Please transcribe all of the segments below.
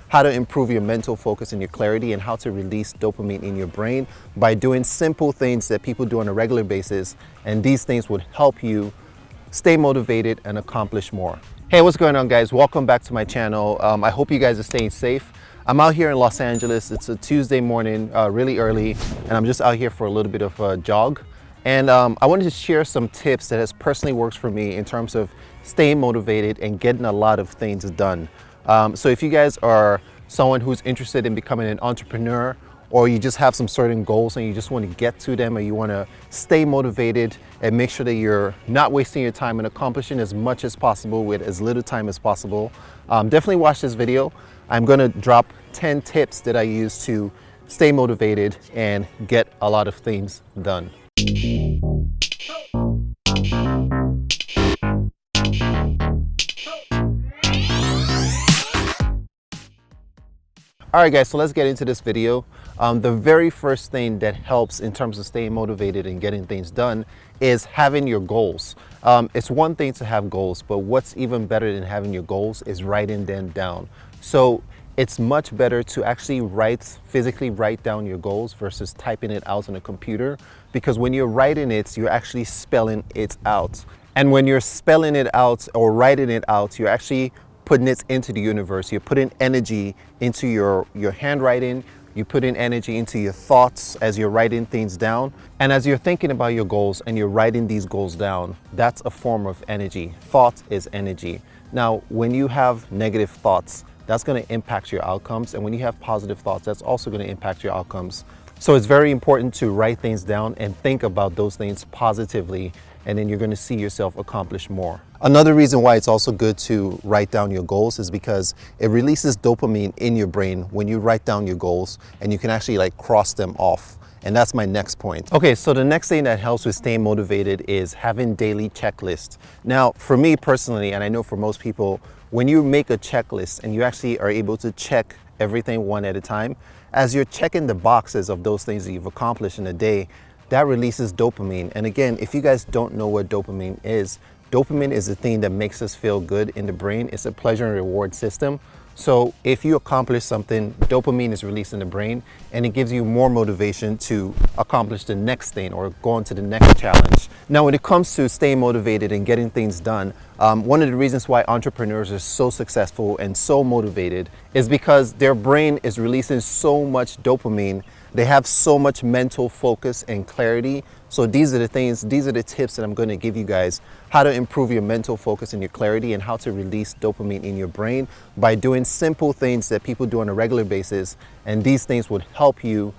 how to improve your mental focus and your clarity, and how to release dopamine in your brain by doing simple things that people do on a regular basis. And these things would help you stay motivated and accomplish more. Hey, what's going on, guys? Welcome back to my channel. I hope you guys are staying safe. I'm out here in Los Angeles. It's a Tuesday morning, really early, and I'm just out here for a little bit of a jog. And I wanted to share some tips that has personally worked for me in terms of staying motivated and getting a lot of things done. So if you guys are someone who's interested in becoming an entrepreneur, or you just have some certain goals and you just want to get to them, or you want to stay motivated and make sure that you're not wasting your time and accomplishing as much as possible with as little time as possible, definitely watch this video. I'm going to drop 10 tips that I use to stay motivated and get a lot of things done. All right, guys, so let's get into this video. The very first thing that helps in terms of staying motivated and getting things done is having your goals. It's one thing to have goals, but what's even better than having your goals is writing them down. So it's much better to actually physically write down your goals versus typing it out on a computer, because when you're writing it, you're actually spelling it out. And when you're spelling it out or writing it out, you're actually putting it into the universe. You're putting energy into your handwriting. You put in energy into your thoughts as you're writing things down. And as you're thinking about your goals and you're writing these goals down, that's a form of energy. Thought is energy. Now, when you have negative thoughts, that's going to impact your outcomes. And when you have positive thoughts, that's also going to impact your outcomes. So it's very important to write things down and think about those things positively, and then you're going to see yourself accomplish more. Another reason why it's also good to write down your goals is because it releases dopamine in your brain when you write down your goals, and you can actually like cross them off. And that's my next point. Okay, so the next thing that helps with staying motivated is having daily checklists. Now, for me personally, and I know for most people, when you make a checklist and you actually are able to check everything one at a time, as you're checking the boxes of those things that you've accomplished in a day, that releases dopamine. And again, if you guys don't know what dopamine is the thing that makes us feel good in the brain. It's a pleasure and reward system. So if you accomplish something, dopamine is released in the brain, and it gives you more motivation to accomplish the next thing or go on to the next challenge. Now, when it comes to staying motivated and getting things done, one of the reasons why entrepreneurs are so successful and so motivated is because their brain is releasing so much dopamine. They have so much mental focus and clarity. So these are the tips that I'm going to give you guys, how to improve your mental focus and your clarity, and how to release dopamine in your brain by doing simple things that people do on a regular basis. And these things would help you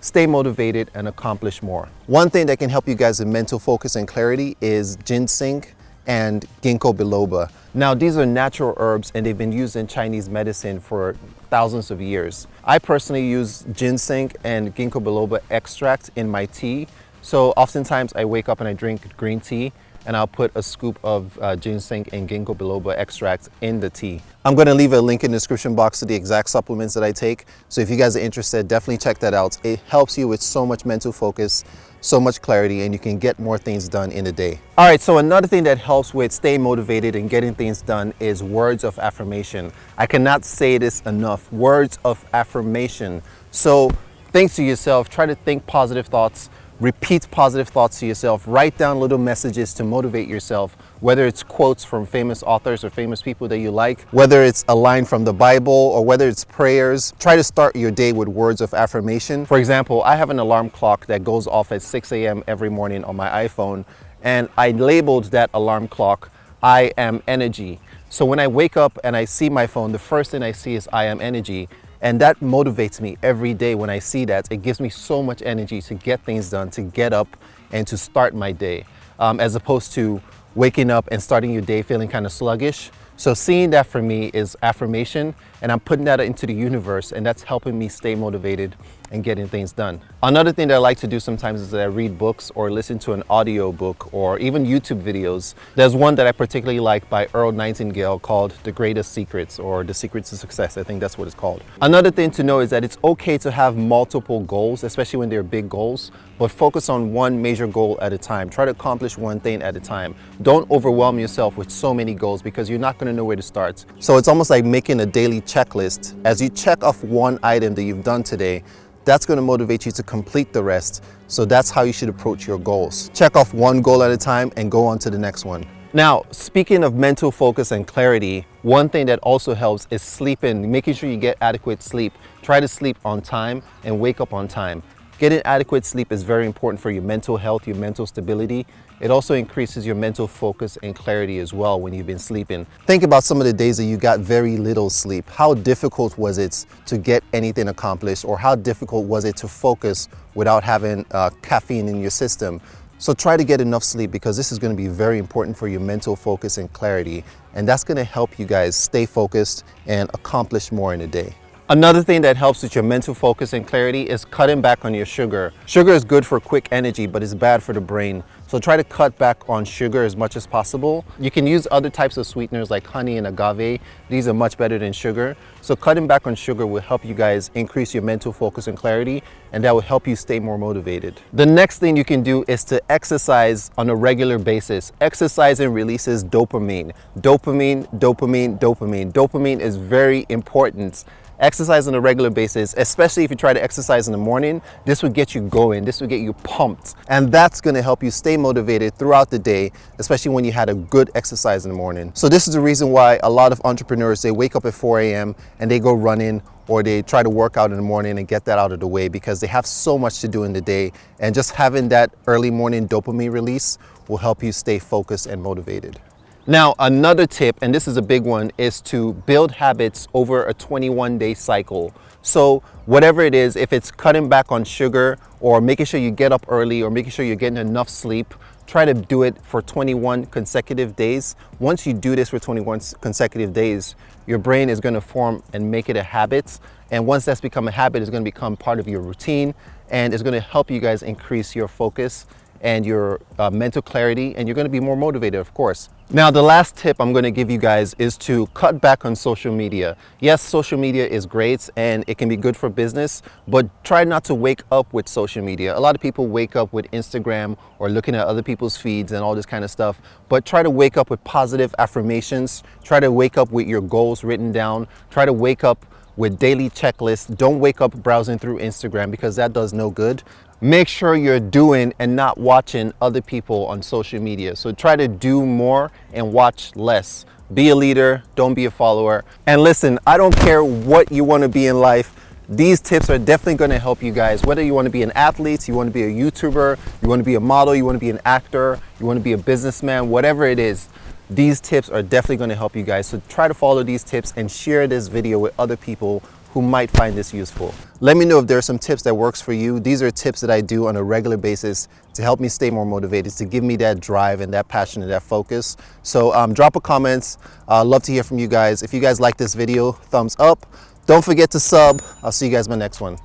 stay motivated and accomplish more. One thing that can help you guys with mental focus and clarity is ginseng and ginkgo biloba. Now, these are natural herbs, and they've been used in Chinese medicine for thousands of years. I personally use ginseng and ginkgo biloba extract in my tea. So oftentimes I wake up and I drink green tea, and I'll put a scoop of ginseng and ginkgo biloba extract in the tea. I'm going to leave a link in the description box to the exact supplements that I take. So if you guys are interested, definitely check that out. It helps you with so much mental focus, so much clarity, and you can get more things done in a day. All right, so another thing that helps with staying motivated and getting things done is words of affirmation. I cannot say this enough, words of affirmation. So think to yourself, try to think positive thoughts, repeat positive thoughts to yourself, write down little messages to motivate yourself, whether it's quotes from famous authors or famous people that you like, whether it's a line from the Bible or whether it's prayers. Try to start your day with words of affirmation. For example, I have an alarm clock that goes off at 6 a.m. every morning on my iPhone, and I labeled that alarm clock, I am energy. So when I wake up and I see my phone, the first thing I see is I am energy. And that motivates me every day when I see that. It gives me so much energy to get things done, to get up and to start my day, as opposed to waking up and starting your day feeling kind of sluggish. So seeing that for me is affirmation, and I'm putting that into the universe, and that's helping me stay motivated and getting things done. Another thing that I like to do sometimes is that I read books or listen to an audio book or even YouTube videos. There's one that I particularly like by Earl Nightingale called The Greatest Secrets, or The Secrets to Success. I think that's what it's called. Another thing to know is that it's okay to have multiple goals, especially when they're big goals, but focus on one major goal at a time. Try to accomplish one thing at a time. Don't overwhelm yourself with so many goals because you're not going to know where to start. So it's almost like making a daily checklist. As you check off one item that you've done today, that's going to motivate you to complete the rest. So that's how you should approach your goals. Check off one goal at a time and go on to the next one. Now, speaking of mental focus and clarity, one thing that also helps is sleeping, making sure you get adequate sleep. Try to sleep on time and wake up on time. Getting adequate sleep is very important for your mental health, your mental stability. It also increases your mental focus and clarity as well when you've been sleeping. Think about some of the days that you got very little sleep. How difficult was it to get anything accomplished, or how difficult was it to focus without having caffeine in your system? So try to get enough sleep, because this is going to be very important for your mental focus and clarity. And that's going to help you guys stay focused and accomplish more in a day. Another thing that helps with your mental focus and clarity is cutting back on your sugar. Sugar is good for quick energy, but it's bad for the brain. So try to cut back on sugar as much as possible. You can use other types of sweeteners like honey and agave. These are much better than sugar. So cutting back on sugar will help you guys increase your mental focus and clarity, and that will help you stay more motivated. The next thing you can do is to exercise on a regular basis. Exercising releases dopamine. Dopamine, dopamine, dopamine. Dopamine is very important. Exercise on a regular basis, especially if you try to exercise in the morning, this would get you going, this would get you pumped. And that's gonna help you stay motivated throughout the day, especially when you had a good exercise in the morning. So this is the reason why a lot of entrepreneurs, they wake up at 4 a.m. and they go running, or they try to work out in the morning and get that out of the way, because they have so much to do in the day. And just having that early morning dopamine release will help you stay focused and motivated. Now, another tip, and this is a big one, is to build habits over a 21-day cycle. So whatever it is, if it's cutting back on sugar, or making sure you get up early, or making sure you're getting enough sleep, try to do it for 21 consecutive days. Once you do this for 21 consecutive days, your brain is going to form and make it a habit. And once that's become a habit, it's going to become part of your routine, and it's going to help you guys increase your focus and your mental clarity, and you're going to be more motivated, of course. Now, the last tip I'm going to give you guys is to cut back on social media. Yes, social media is great and it can be good for business, but try not to wake up with social media. A lot of people wake up with Instagram or looking at other people's feeds and all this kind of stuff, but try to wake up with positive affirmations. Try to wake up with your goals written down. Try to wake up with daily checklists. Don't wake up browsing through Instagram, because that does no good. Make sure you're doing and not watching other people on social media. So try to do more and watch less. Be a leader, don't be a follower. And listen, I don't care what you want to be in life. These tips are definitely going to help you guys. Whether you want to be an athlete, you want to be a YouTuber, you want to be a model, you want to be an actor, you want to be a businessman, whatever it is, these tips are definitely going to help you guys. So try to follow these tips and share this video with other people who might find this useful. Let me know if there are some tips that works for you. These are tips that I do on a regular basis to help me stay more motivated, to give me that drive and that passion and that focus. So drop a comment. Love to hear from you guys. If you guys like this video, thumbs up. Don't forget to sub. I'll see you guys in my next one.